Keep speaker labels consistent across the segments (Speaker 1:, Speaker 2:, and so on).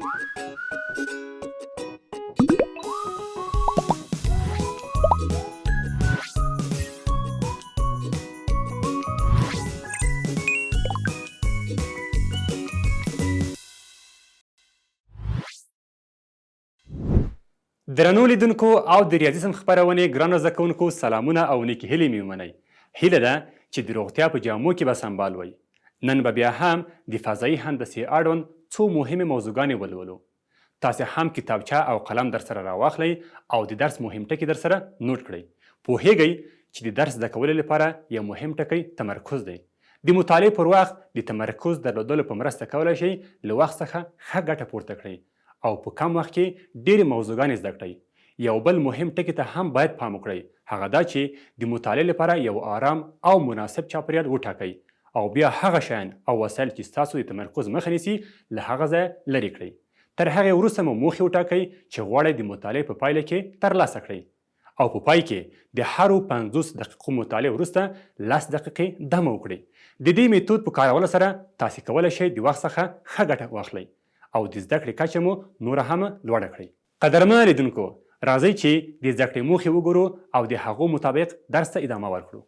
Speaker 1: درنو لیدونکو او د ریاضي صنف خپرونې ګرانو زده کوونکو سلامونه او نیکې هیلې مې ومنئ. هیله ده چې د روغتیا په جامو کې به سمبال وئ. نن به بیا هم د فضایي هندسې اړوند څو مهمې موضوعګانې ولولو. تاسې هم کتابچه او قلم در سره راواخلئ او د درس مهم ټکي در سره نوټ کړئ. پوهیږئ چې د درس زده کولو لپاره یو مهم ټکی تمرکز دی. د مطالعې پر وخت د تمرکز درلودلو په مرسته کولی شئ له وخت څخه ښه ګټه پورته کړئ او په کم وخت کې ډېرې موضوعګانې زده کړئ. یو بل مهم ټکي ته هم باید پام وکړئ، هغه دا چې د مطالعې لپاره یو آرام او مناسب چاپیریال وټاکئ او بیا هغه شیان او وسایل چې ستاسو د تمرکز مخه نیسي له هغه ځایه لرې کړئ. تر هغې وروسته مو موخې وټاکئ چې غواړئ د مطالعې په پایله کې ترلاسه کړئ او په پای کې د هرو 50 دقیقو مطالعې وروسته 10 دقیقې دمه وکړئ. د دې میتود په کارولو سره تاسې کولی شئ د وخت څخه ښه ګټه واخلئ او د زده کړې کچه مو نوره هم لوړه کړئ. قدرمنو لیدونکو، راځئ چې د زده کړې موخې وګورو او د هغو مطابق درس ته ادامه ورکړو.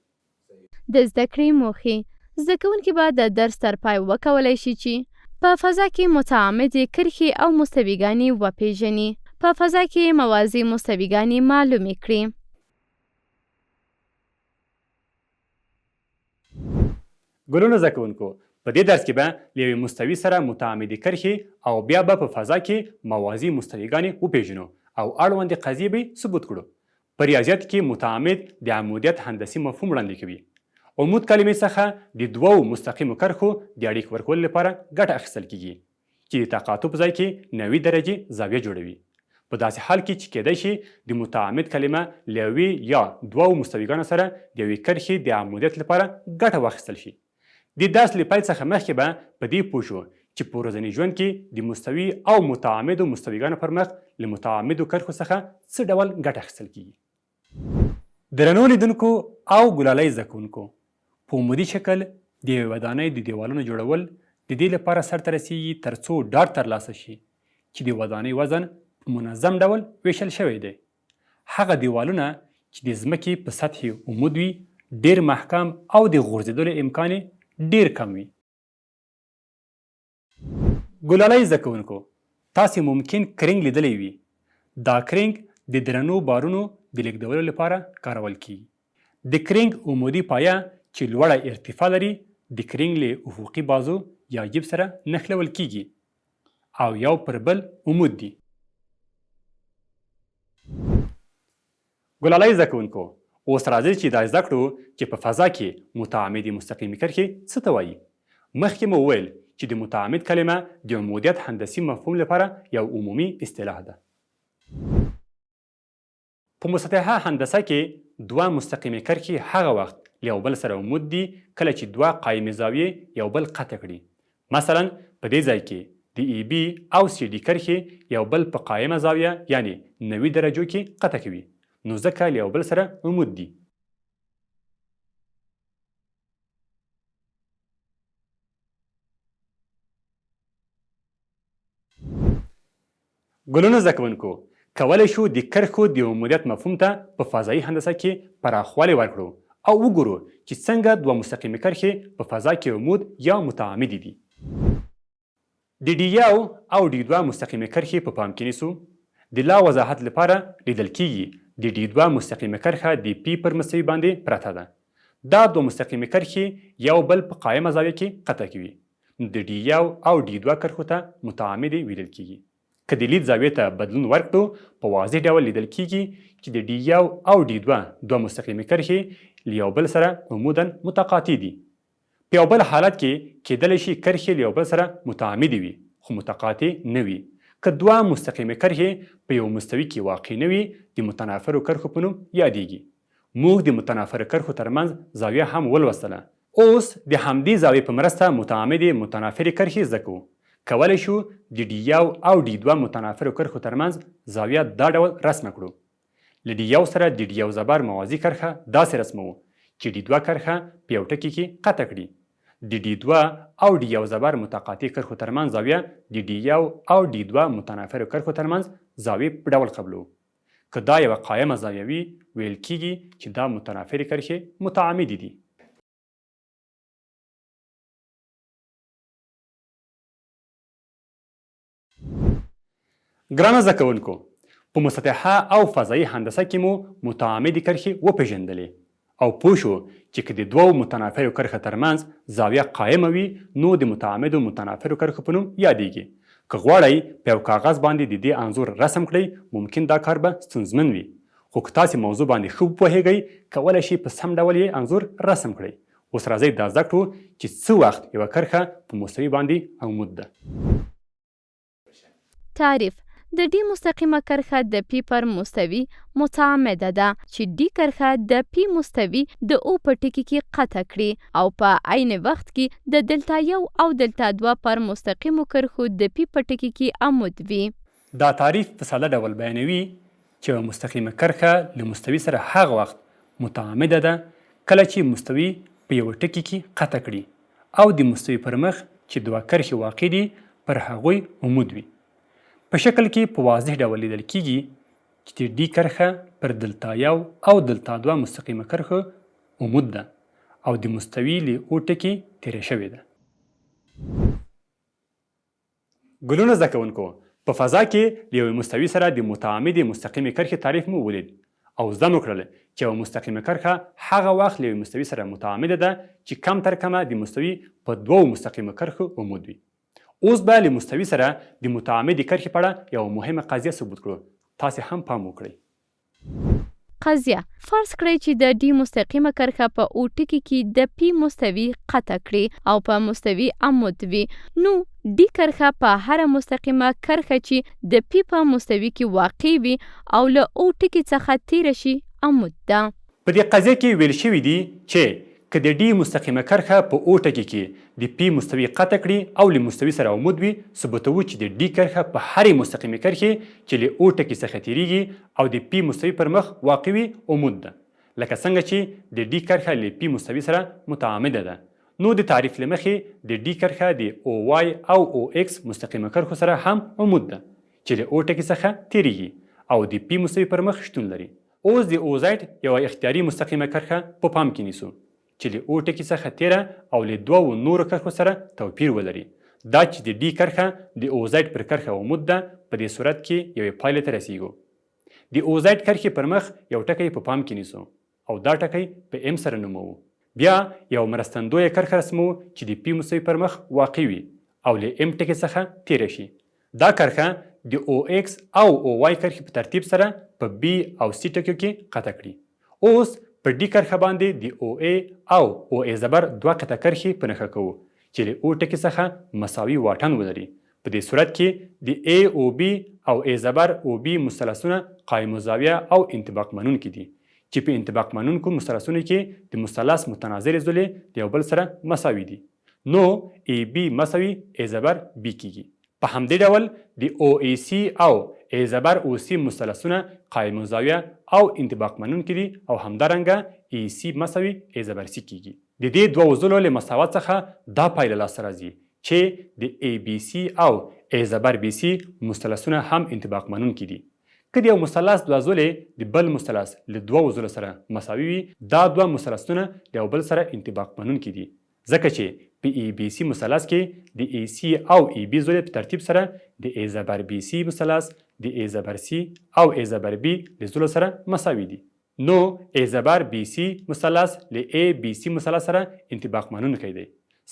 Speaker 2: د زده کړې موخې زده کوونکي به د درس تر پای وکولی شي چې په فضا کې متعامدې کرښې او مستویګانې وپیژني، په فضا کې موازي مستویګانې معلومې کړي.
Speaker 1: ګلونو زده کوونکو، په دې درس کې به له یوې مستوي سره متعامدې کرښې او بیا به په فضا کې موازي مستویګانې وپیژنو او اړوندې قضیې به ثبوت کړو. په ریاضیاتو کې متعامد د عمودیت هندسي مفهوم وړاندې کوي. عمود کلمې څخه د دوو مستقیمو کرښو د اړیکې ورکولو لپاره ګټه اخیستل کیږي چې د تقاطع په ځای کې 90 درجې زاویه جوړوي. په داسې حال کې چې کیدای شي د متعامد کلمه له یوې یا دوو مستویګانو سره د یوې کرښې د عمودیت لپاره ګټه واخیستل شي. د درس له پیل څخه مخکې به په دې پوه شو چې په ورځني ژوند کې د مستوي او متعامدو مستویګانو پر مخ له متعامدو کرښو څخه څه ډول ګټه اخیستل کیږي. درنو لیدونکو او ګلالۍ زده کوونکو، په عمودي شکل د یوې ودانۍ د دیوالونو جوړول د دې لپاره سرته رسیږي تر څو ډاډ ترلاسه شي چې د ودانۍ وزن په منظم ډول ویشل شوی دی. هغه دیوالونه چې د ځمکې په سطحې عمود وي ډېر محکم او د غورځېدلو امکان ډیر کم وي. ګلالۍ زده کوونکو، تاسې ممکن کرنګ لیدلی وي. دا کرنګ د درنو بارونو د لیږدولو لپاره کارول کیږي. د کرنګ عمودي پایه چې لوړه ارتفاع لري د کرنګ له افقي بازو یا جیب سره نښلول کیږي او یو پر بل عمود دي. ګلالۍ زده کوونکو، اوس راځئ چې دا زده کړو چې په فضا کې متعامدې مستقیمې کرښې څه ته وایي. مخکې مو وویل چې د متعامد کلمه د عمودیت هندسي مفهوم لپاره یو عمومي اصطلاح ده. په مسطحه هندسه کې دوه مستقیمې کرښې هغه وخت له یو بل سره عمود دي کله چې دوه قایمې زاویې یو بل قطع کړي. مثلا په دې ځای کې د ای بي او سی ډي کرښې یو بل په قایمه زاویه یعنی 90 درجو کې قطع کوي، نو ځکه له یو بل سره عمود دي. ګلونو زده کوونکو، کولی شو د کرښو د عمودیت مفهوم ته په فضایي هندسه کې پراخوالی ورکړو او وګورو چې څنګه دوه مستقیمې کرښې په فضا کې عمود یا متعامدې دي. د ډي یو او ډي دوه مستقیمې کرښې په پام کې نیسو. د لا وضاحت لپاره لیدل کیږي د ډي دوه مستقیمه کرښه د پی پر مستوي باندې پرته ده. دا دوه مستقیمې کرښې یو بل په قایمه زاویه کې قطع کوي. د ډي یو او ډي دوه کرښو ته متعامدې ویل کیږي. که د لید زاویې ته بدلون ورکړو په واضح ډول لیدل کیږي چې د ډي یو او ډي دوه مستقیمې کرښې له یو بل سره عمودا متقاطع دي. په یو بل حالت کې کیدلی شي کرښې له یو بل سره متعامدې وي خو متقاطع نه وي. که دوه مستقیمې کرښې په یو مستوي کې واقع نه وي د متنافرو کرښو په نوم یادیږي. موږ د متنافرو کرښو ترمنځ زاویه هم ولوستله. اوس د همدې زاویې په مرسته متعامدې متنافرې کرښې زده کوو. کولی شو د ډي یو او ډي دوه متنافرو کرښو ترمنځ زاویه دا ډول رسمه کړو. له ډي یو سره د ډي یو زبر موازي کرښه داسې رسموو چې ډي دوه کرښه په یو ټکي کې قطع کړي. د D2 او D1 زبر متقاطع کرښو ترمنځ زاویه د D1 او D2 متنافرو کرښو ترمنځ زاویې په ډول قبلو. که دا یوه قایمه زاویه وي ویل کیږي چې دا متنافرې کرښې متعامدې دي. ګرانه زده کوونکو، په مسطحه او فضایي هندسه کې مو متعامدې کرښې وپېژندلې او پوه شو چې که د دوو متنافرو کرښو ترمنځ زاویه قایمه وي نو د متعامدو متنافرو کرښو په نوم یادیږي. که غواړئ په یو کاغذ باندې د دې انځور رسم کړئ ممکن دا کار به ستونزمن وي، خو که تاسې موضوع باندې ښه وپوهیږئ کولی شئ په سم ډول یې انځور رسم کړئ. اوس راځئ دا زده کړو چې څه وخت یوه کرښه په مستوي باندې عمود ده.
Speaker 2: تعریف: د ډي مستقیمه کرښه د پی پر مستوي متعامده ده چې ډي کرښه د پی مستوي د او په ټکي کې قطع کړي او په عین وخت کې د دلتا 1 او دلتا 2 پر مستقیمو کرښو د پی په ټکي کې عمود وي.
Speaker 1: دا تعریف په ساده ډول بیانوي چې یوه مستقیمه کرښه له مستوي سره هغه وخت متعامده ده کله چې مستوي په یوه ټکي کې قطع کړي او د مستوي پر مخ چې دوه کرښې واقع دي پر هغوی عمود وي. په شکل کې په واضح ډول لیدل کیږي چې د ډي کرښه پر دلتا 1 او دلتا 2 مستقیمه کرښه عمود ده او د مستوي له او ټکي تیره شوې ده. ګلونه زده کوونکو، په فضا کې له یوې مستوي سره د متعامدې مستقیمې کرښې تعریف مو ولید او زده مو کړل چې یوه مستقیمه کرښه هغه وخت له یوې مستوي سره متعامده ده چې کم تر کمه د مستوي په دوو مستقیمه کرښو عمود وي. اوس به له مستوي سره د متعامدې کرښې په اړه یوه مهمه قضیه ثبوت کړو. تاسې هم پام وکړئ.
Speaker 2: قضیه: فرض کړئ چې د ډي مستقیمه کرښه په او ټکي کې د پی مستوي قطع کړي او په مستوي عمود وي، نو ډي کرښه په هره مستقیمه کرښه چې د پی په مستوي کې واقع وي او له او ټکي څخه تیره شي عمود ده.
Speaker 1: په دې قضیه کې ویل شوي دي چې که د ډي مستقیمه کرښه په او ټکي کې د پی مستوي قطع کړي او له مستوي سره عمود وي، ثبوتوو چې د ډي کرښه په هرې مستقیمې کرښې چې له او ټکي څخه تیریږي او د پی مستوي پر مخ واقع وي عمود ده، لکه څنګه چې د ډي کرښه له پی مستوي سره متعامده ده. نو د تعریف له مخې د ډي کرښه د او واي او او ایکس مستقیمه کرښو سره هم عمود ده چې له او ټکي څخه تیریږي او د پی مستوي پر مخ شتون لري. اوس د اوزایډ یوه اختیاري مستقیمه کرښه په پام کې نیسو چې له او ټکي څخه تیره او له دوو نورو کرښو سره توپیر ولري. دا چې د ډي کرښه د اوزایډ پر کرښه عمود ده، په دې صورت کې یوې پایلې ته رسیږو. د اوزایډ کرښې پر مخ یو ټکی په پام کې نیسو او دا ټکی په ام سره نوموو. بیا یو مرستندویه کرښه رسمو چې د پی مستوي پر مخ واقع وي او له ام ټکي څخه تیره شي. دا کرښه د او ایکس او او واي کرښې په ترتیب سره په بی او سی ټکیو کې قطع کړي. اوس پر ډي کرښه باندې د او ای او او ای زبر دوه قطع کرښې په نښه کوو چې له او ټکي څخه مساوي واټن ولري. په دې صورت کې د ای او بی او ای زبر او بی مثلثونه قایم الزاویه او انطباق منونکي دي چې په انطباق منونکو مثلثونو کې د مثلث متناظرې ضلعې د یو بل سره مساوي دي. نو ای بی مساوي ای زبر بی کیږي. په همدې ډول د او ای سی او ای زبر او سی مثلثونه قایم الزاویه او انطباق منونکي دي او همدارنګه ای سی مساوي ای زبر سی کیږي. د دې دوه ضلعو له مساوات څخه دا پایله لاسته راځي چې د ای بی سی او ای زبر بی سی مثلثونه هم انطباق منونکي دي. که د یو مثلث دوه ضلعې د بل مثلث له دوه ضلعو سره مساوي وي، دا دوه مثلثونه د یو بل سره انطباق منونکي دي، ځکه چې په ای بی سی مثلث کې د ای سی او ای بی ضلع په ترتیب سره د ای زبر بی سی مثلث د ای زبر سی او ای زبر بی له ضلعو سره مساوي دي. نو ای زبر بی سی مثلث له ای بی سی مثلث سره انطباق منونکی دی.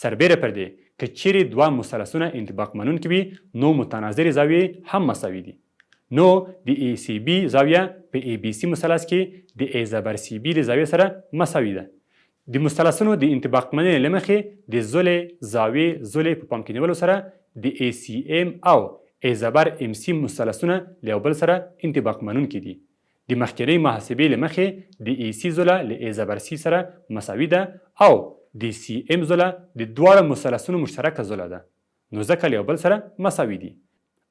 Speaker 1: سربیره پر دی که چیرې دوه مثلثونه انطباق منونکي وي نو متناظرې زاویې هم مساوي دي. نو د ای سی بی زاویه په ای بی سی مثلث کې د ای زبر سی بی له زاویې سره مساوي ده. د مثلثونو د انطباق مننې له مخې د ضلع زاویې ضلع په پام کې نیولو سره د ای سی ام او ای زبر ام سی مثلثونه له یو بل سره انطباق منونکي دي. د مخکینۍ محاسبې له مخې د ای سی ضلع له ای زبر سی سره مساوي ده او د سی ام ضلع د دواړو مثلثونو مشترکه ضلع ده، نو ځکه له یو بل سره مساوي دي.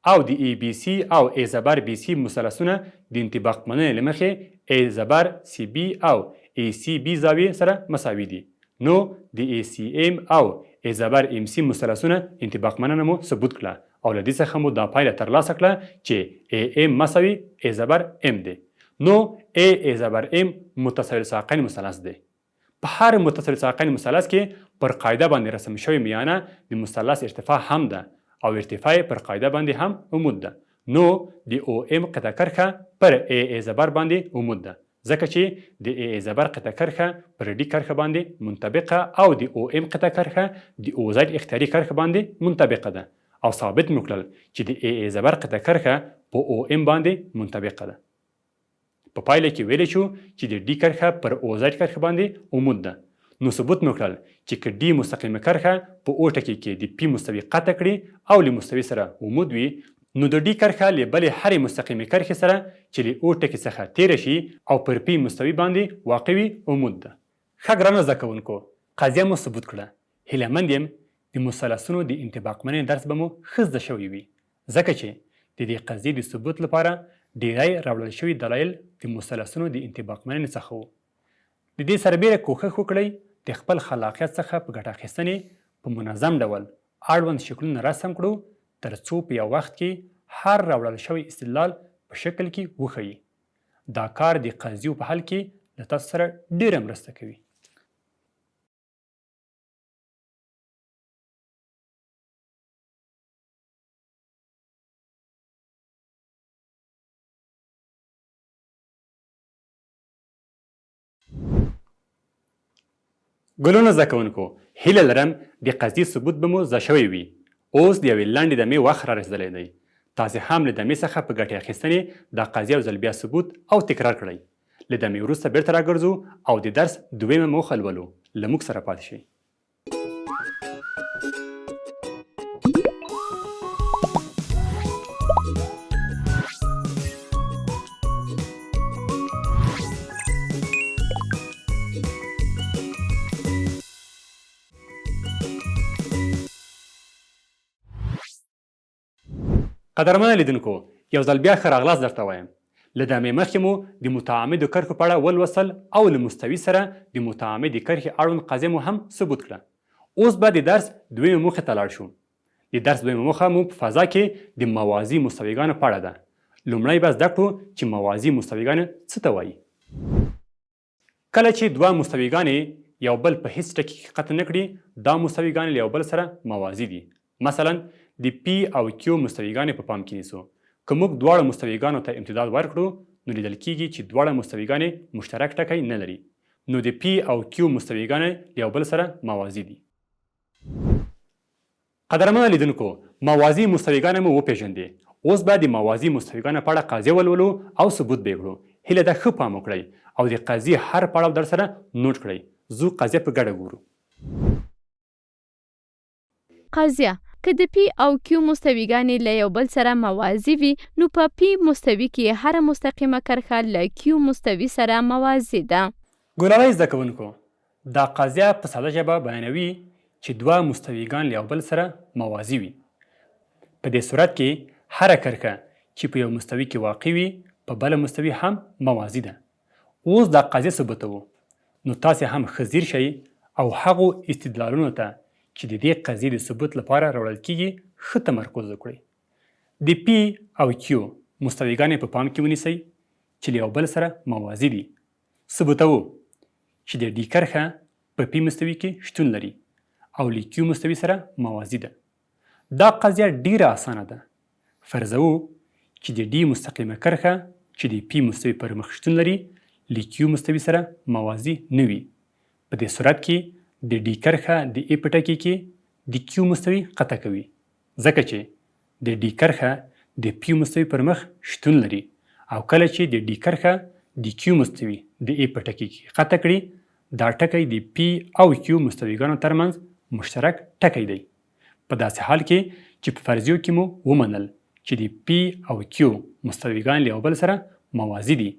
Speaker 1: او د ای بی سی او ای زبر بی سی مثلثونه د انطباق مننې له مخې ای زبر سی بی او ای سی بی زاویې سره مساوي دي. نو د ای سی ام او ای زبر ام سی مثلثونه انطباق مننه مو ثبوت کړه او له دې څخه مو دا پایله ترلاسه کړه چې ای ام مساوي ای زبر ام دی. نو ای زبر ام متصل ساقین مثلث دی. په هر متصل ساقین مثلث کې پر قاعده باندې رسم شوی میانه د مثلث ارتفاع هم ده او ارتفاع پر قاعده باندې هم عمود ده. نو د او ام قطع کرښه پر ای زبر باندې عمود ده ځکه چې د ای زبر قطع کرښه پر ډي کرښه باندې منطبقه او د او ام قطع کرښه د او زد اختیاري کرښه باندې منطبقه ده او ثابت مو کړل چې د ای زبر قطع کرښه په او ام باندې منطبقه ده. په پایله کې ویلی شو چې د ډي کرښه پر او زد کرښه باندې عمود ده. نو ثبوت مو کړل چې که ډي مستقیمه کرښه په او ټکي کې د پي مستوي قطع کړي او له مستوي سره عمود وي نو د ډي کرښه له بلې هرې مستقیمې کرښې سره چې له او ټکي څخه تیره شي او پر پي مستوي باندې واقع وي عمود ده. ښه ګرانو زده کوونکو قضیه مو ثبوت کړه. هیله مند یم د مثلثونو د انطباق مننې درس به مو ښه زده شوی وي ځکه چې د دې قضیې د ثبوت لپاره ډیری راوړل شوي دلایل د مثلثونو د انطباق مننې څخه وو. د دې سربیره کوښښ وکړئ د خپل خلاقیت څخه په ګټه اخیستنې په منظم ډول اړوند شکلونه رسم کړو تر څو په یو وخت کې هر راوړل شوی استدلال په شکل کې وښیي. دا کار د قضیو په حل کې له تاسو سره ډیره مرسته کوي. ګلونه زده کوونکو هیله لرم د قضیې ثبوت به مو زده شوی وي. اوس د یوې لنډې دمې وخت را رسېدلی دی. تاسې هم له دمې څخه په ګټې اخیستنې دا قضیه یو ځل بیا ثبوت او تکرار کړئ. له دمې وروسته بیرته راګرځو او د درس دویمه موخه لولو. له موږ سره پاتې شئ. قدرمنه لیدونکو یو ځل بیا ښه راغلاست درته وایم. له دمې مخکې مو د متعامدو کرښو په اړه ولوستل او له مستوي سره د متعامدې کرښې اړوند قضیه مو هم ثبوت کړه. اوس به د درس دویمې موخې ته لاړ شو. د درس دویمه موخه مو په فضا کې د موازي مستویګانو په اړه ده. لومړی به زده کړو چې موازي مستویګانې څه ته وایي. کله چې دوه مستویګانې یو بل په هیڅ ټکي کې قطع نه کړي دا مستویګانې له یو بل سره موازي دي. مثلا د پی او کیو مستویګانې په پام کې نیسو. که موږ دواړو مستویګانو ته امتداد ورکړو نو لیدل کیږي چې دواړه مستویګانې مشترک ټکی نه لري. نو د پی او کیو مستویګانې له یو بل سره موازي دي. قدرمنه لیدونکو موازي مستویګانې مو وپېژندې. اوس به د موازي مستویګانو په اړه قضیه ولولو او ثبوت به یې کړو. هیله ده ښه پام وکړئ او د قضیې هر پړاو در سره نوټ کړئ. زو قضیه په ګډه ګورو.
Speaker 2: قضیه که د پی او کیو مستویګانې له یو بل سره موازي وي نو په پی مستوي کې هره مستقیمه کرښه له کیو مستوي سره موازي ده.
Speaker 1: ګلالۍ زده کوونکو دا قضیه په ساده ژبه بیانوي چې دوه مستویګان له یو بل سره موازي وي. په دې صورت کې هره کرښه چې په یو مستوي کې واقع وي په بله مستوي هم موازي ده. اوس دا قضیه ثبوتوو. نو تاسې هم ښه ځیر شئ او هغو استدلالونو ته چې د دې قضیې د ثبوت لپاره راوړل کیږي ښه تمرکز وکړئ. د پی او کیو مستویګانې په پام کې ونیسئ چې له یو بل سره موازي دي. ثبوتوو چې د ډي کرښه په پی مستوي کې شتون لري او له کیو مستوي سره موازي ده. دا قضیه ډیره اسانه ده. فرضوو چې د ډي مستقیمه کرښه چې د پی مستوي پر مخ شتون لري له کیو مستوي سره موازي نه وي. په دې صورت کې د ډي کرښه د ای په ټکي کې د کیو مستوي قطع کوي ځکه چې د ډي کرښه د پی مستوي پر مخ شتون لري او کله چې د ډي کرښه د کیو مستوي د ای په ټکي کې قطع کړي دا ټکی د پی او کیو مستویګانو ترمنځ مشترک ټکی دی. په داسې حال کې چې په فرضیو کې مو ومنل چې د پی او کیو مستویګان له یو بل سره موازي دي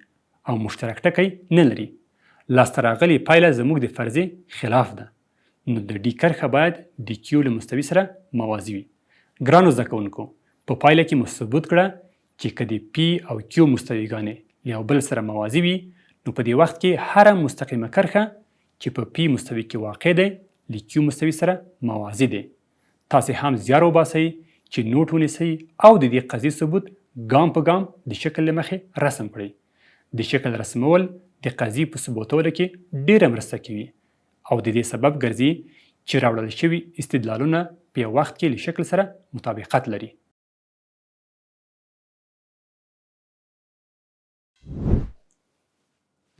Speaker 1: او مشترک ټکی نه لري. لاسته راغلې پایله زموږ د فرضیې خلاف ده. نو د ډي کرښه باید د کیو له مستوي سره موازي وي. ګرانو زده کوونکو په پایله کې مو ثبوت کړه چې که د پی او کیو مستویګانې له یو بل سره موازي وي نو په دې وخت کې هره مستقیمه کرښه چې په پی مستوي کې واقع دی له کیو مستوي سره موازي دی. تاسې هم زیار وباسئ چې نوټ ونیسئ او د دې قضیې ثبوت ګام په ګام د شکل له مخې رسم کړئ. د شکل رسمول د قضیې په ثبوتولو کې ډیره مرسته کوي او د دې سبب ګرځي چې راوړل شوي استدلالونه په یو وخت کې له شکل سره مطابقت لري.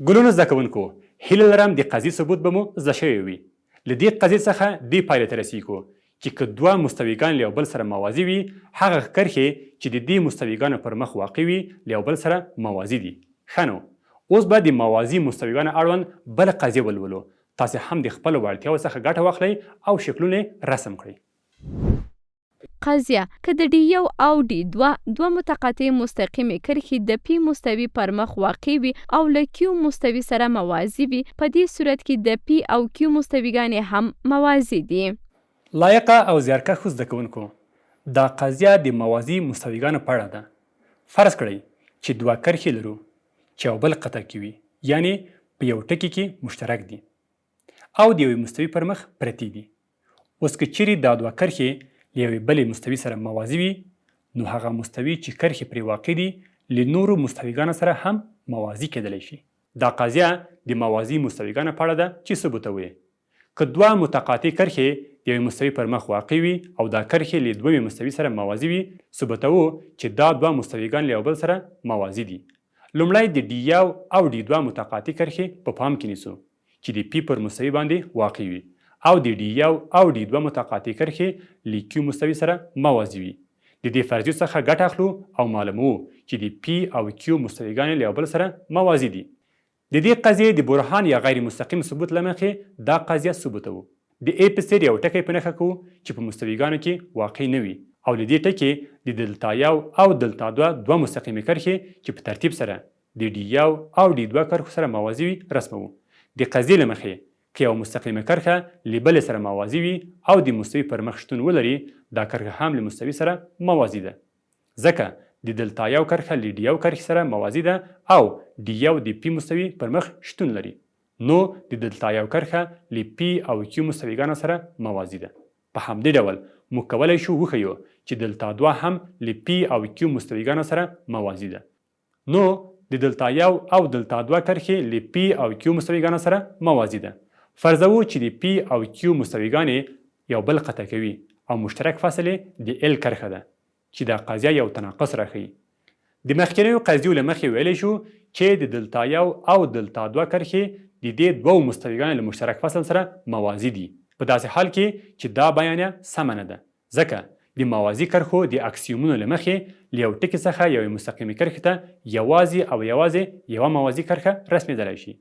Speaker 1: ګلونو زده کوونکو، هیله لرم د قضیې ثبوت به مو زده شوی وي. له دې قضیې څخه دې پایلې ته رسیږو چې که دوه مستویګان له یو بل سره موازي وي، هغه کرښې چې د دې مستویګانو پر مخ واقع وي له یو بل سره موازي دي. ښه نو، اوس به د موازي مستویګانو اړوند بله قضیه ولولو. تاسې هم د خپلو وړتیاو څخه ګټه واخلئ او شکلونه رسم کړئ.
Speaker 2: قضیه: که د D1 او D2 دوه متقاطع مستقیمې کرښې د P مستوي پر مخ واقع وي او له Q مستوي سره موازي وي، په دې صورت کې د P او Q مستویګانې هم موازي دي.
Speaker 1: لایقه او زیارکښو زده کوونکو، دا قضیه د موازي مستویګانو په اړه ده. فرض کړئ چې دوه کرښې لرو چې یو بل قطع کې وي، یعنی په یو ټکي کې مشترک دي او د یوې مستوي پر مخ پرتې دي. اوس که چیرې دا دوه کرښې له یوې بلې مستوي سره موازي وي، نو هغه مستوي چې کرښې پرې واقع دي له نورو مستویګانو سره هم موازي کیدلی شي. دا قضیه د موازي مستویګانو په اړه ده چې ثبوتوي. که دوه متقاطع کرښې د یوې مستوي پر مخ واقع وي او دا کرښې له دومې مستوي سره موازي وي، ثبوتوو چې دا دوه مستویګان له یو بل سره موازي دي. لومړی د D1 او D2 متقاطع کرښې په پام کې نیسو چې د P پر مستوي باندې واقع وي او د D1 او D2 متقاطع کرښې له Q مستوي سره موازي وي. د دې فرضیو څخه ګټه اخلو او معلوموو چې د P او Q مستویګانې له یو بل سره موازي دي. د دې قضیې د برهان یا غیر مستقیم ثبوت له مخې دا قضیه ثبوتوو. د A په څیر یو ټکی په نښه کوو چې په مستویګانو کې واقع نه وي او له دې ټکي د دلتا1 او دلتا2 دوه مستقیمې کرښې چې په ترتیب سره د D1 او D2 کرښو سره موازي وي رسموو. د قضیې له مخې که یو مستقیمه کرښه له بلې سره موازي وي او د مستوي پر مخ شتون ولري، دا کرښه هم له مستوي سره موازي ده. ځکه د دلتا1 کرښه له D1 کرښې سره موازي ده او D1 د P مستوي پر مخ شتون لري، نو د دلتا1 کرښه له P او Q مستویګانو سره موازي ده. په همدې ډول موږ کولی شو وښیو چې دلتا2 هم له P او Q مستویګانو سره موازي ده. نو د دلتا1 او دلتا2 کرښې له P او Q مستویګانو سره موازي ده. فرضوو چې د P او Q مستویګانې یو بل قطع کوي او مشترک فاصلې د L کرښه ده چې دا قضیه یو تناقض راښیي. د مخکینیو قضیو له مخې ویلی شو چې د دلتا1 او دلتا2 کرښې د دې دوو مستویګانو له مشترک فاصل سره موازي دي، په داسې حال کې چې دا بیانیه سمه نه ده، ځکه د موازي کرښو د اکسیومونو له مخې له یو ټکي څخه یوې مستقیمې کرښې ته یوازې یوه موازي کرښه رسمېدلی شي.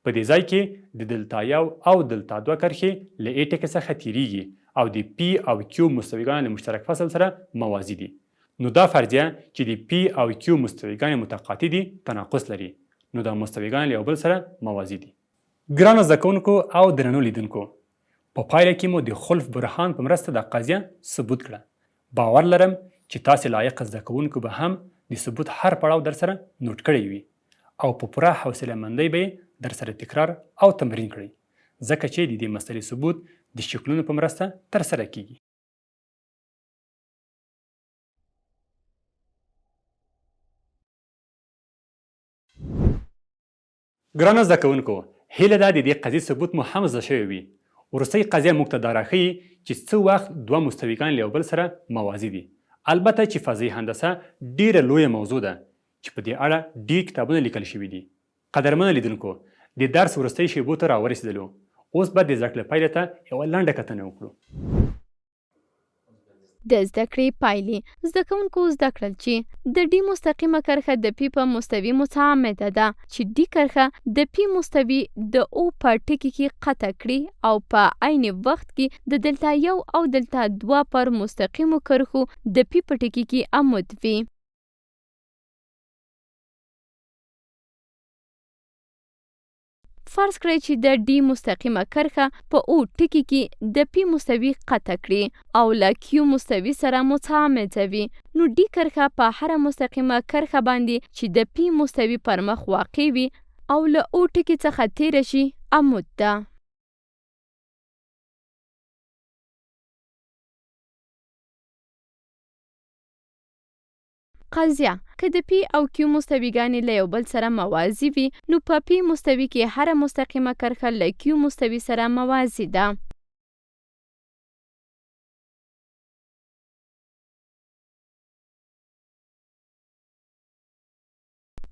Speaker 1: په دې ځای کې د دلتا1 او دلتا2 کرښې له A ټکي څخه تیریږي او د P او Q مستویګانو له مشترک فاصل سره موازي دي. نو دا فرضیه چې د P او Q مستویګانې متقاطع دي تناقض لري، نو دا مستویګان له یو بل سره موازي دي. ګرانو زده کوونکو او درنو لیدونکو، په پایله کې مو د خلف برهان په مرسته دا قضیه ثبوت کړه. باور لرم چې تاسې لایق زده کوونکو به هم د ثبوت هر پړاو در سره نوٹ کړی وي او په پوره حوصله مندۍ به در سره تکرار او تمرین کړئ، ځکه چې د دې مسلې ثبوت د شکلونو په مرسته تر سره کیږي. ګرانو زده کوونکو، هیله ده د دې قضیې ثبوت مو هم زده شوی وي. وروستۍ قضیه موږ ته دا راښیي چې څه وخت دوه مستویګان له یو بل سره موازي دي. البته چې فضایي هندسه ډیره لویه موضوع ده چې په دې اړه ډیر کتابونه لیکل شوي دي. قدرمنو لیدونکو، د درس وروستۍ شیبو ته راورسېدلو. اوس به د زده کړې پایلې ته یوه لنډه کتنه وکړو.
Speaker 2: د زده کړې پایلې: زده کوونکو زده کړل چې د D مستقیمه کرښه د P په مستوي متعامده ده چې D کرښه د P مستوي د O په ټکي کې قطع کړي او په عین وخت کې د دلتا1 او دلتا2 پر مستقیمو کرښو د P په ټکي کې عمود وي. فرض کړئ چې د D مستقیمه کرښه په O ټکي کې د P مستوي قطع کړي او له Q مستوي سره متعامده وي، نو D کرښه په هره مستقیمه کرښه باندې چې د P مستوي پر مخ واقع وي او له O ټکي څخه تیره شي عمود ده. قضیه که د پی او کیو مستویګانې له یو بل سره موازي وي نو په پی مستوي کې هره مستقیمه کرښه له کیو مستوي سره موازي ده.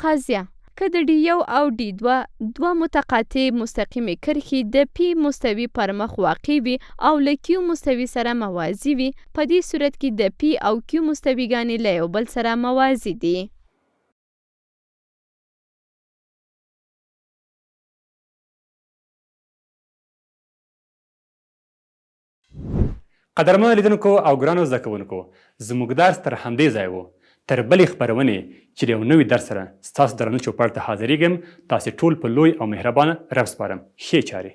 Speaker 2: قضیه که د D1 او D2 دوه متقاطع مستقیمې کرښې د پی مستوي پر مخ واقع وي او له کیو مستوي سره موازي وي، په دې صورت کې د پی او کیو مستویګانې له یو بل سره موازي دي.
Speaker 1: قدرمنو لیدونکو او ګرانو زده کوونکو، زموږ درس تر همدې ځای و. تر بلې خپرونې چې د یو نوي درس سره ستاسو درانه چوپړ ته حاضرېږم، تاسې ټول په لوی او مهربانه رب سپارم. ښې چارې.